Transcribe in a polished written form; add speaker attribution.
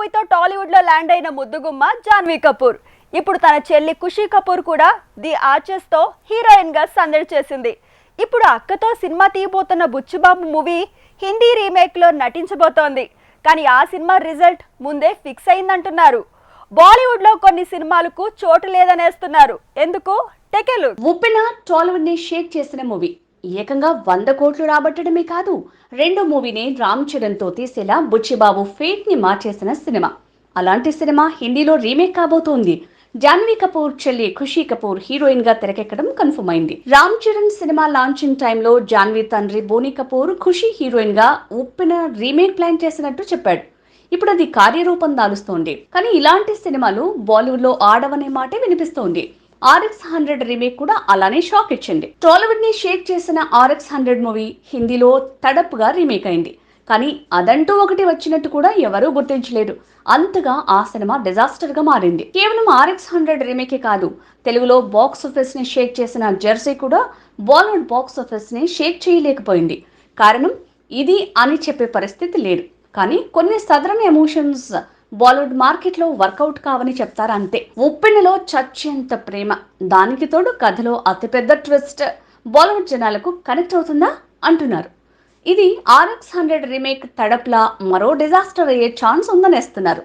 Speaker 1: మూవీతో టాలీవుడ్ లో ల్యాండ్ అయిన ముద్దుగుమ్మ జాన్వీ కపూర్. ఇప్పుడు తన చెల్లి ఖుషీ కపూర్ కూడా ది ఆర్చర్స్ తో హీరోయిన్ గా సందడి చేసింది. ఇప్పుడు అక్కతో సినిమా తీయబోతున్న బుచ్చిబాబు మూవీ హిందీ రీమేక్ లో నటించబోతోంది. కానీ ఆ సినిమా రిజల్ట్ ముందే ఫిక్స్ అయిందంటున్నారు. బాలీవుడ్ లో కొన్ని సినిమాలకు చోటు లేదనేస్తున్నారు. ఎందుకు? టెకెలు
Speaker 2: ఉప్పెన టాలీవుడ్ ని షేక్ చేసిన మూవీ ఏకంగా 100 కోట్లు రాబట్టడమే కాదు, రెండో మూవీని రామ్ చరణ్ తో తీసేలా బుచ్చిబాబు ఫేట్ ని మార్చేసిన సినిమా. అలాంటి సినిమా హిందీలో రీమేక్ కాబోతోంది. జాన్వీ కపూర్ చెల్లి ఖుషీ కపూర్ హీరోయిన్ గా తెరకెక్కడం కన్ఫర్మ్ అయింది. రామ్ చరణ్ సినిమా లాంచింగ్ టైంలో జాన్వీ తండ్రి బోనీ కపూర్ ఖుషీ హీరోయిన్ గా ఉప్పెన రీమేక్ ప్లాన్ చేసినట్టు చెప్పాడు. ఇప్పుడు అది కార్యరూపం దాలుస్తోంది. కానీ ఇలాంటి సినిమాలు బాలీవుడ్ లో ఆడవనే మాటే వినిపిస్తోంది. RX100 రీమేక్ కూడా అలానే షాక్ ఇచ్చింది. టాలీవుడ్ ని షేక్ చేసిన RX100 మూవీ హిందీలో తడప్గా రీమేక్ అయింది. కానీ అదంటూ ఒకటి వచ్చినట్టు కూడా ఎవరూ గుర్తించలేదు. అంతగా ఆ సినిమా డిజాస్టర్ గా మారింది. కేవలం RX100 రీమేకే కాదు, తెలుగులో బాక్స్ ఆఫీస్ ని షేక్ చేసిన జెర్సీ కూడా బాలీవుడ్ బాక్స్ ఆఫీస్ ని షేక్ చేయలేకపోయింది. కారణం ఇది అని చెప్పే పరిస్థితి లేదు. కానీ కొన్ని సదరన్ ఎమోషన్స్ బాలీవుడ్ మార్కెట్ లో వర్కౌట్ కావని చెప్తారు అంతే. ఉప్పెనలో చచ్చేంత ప్రేమ, దానికి తోడు కథలో అతిపెద్ద ట్విస్ట్ బాలీవుడ్ జనాలకు కనెక్ట్ అవుతుందా అంటున్నారు. ఇది RX100 రీమేక్ తడప్లా మరో డిజాస్టర్ అయ్యే ఛాన్స్ ఉందనేస్తున్నారు.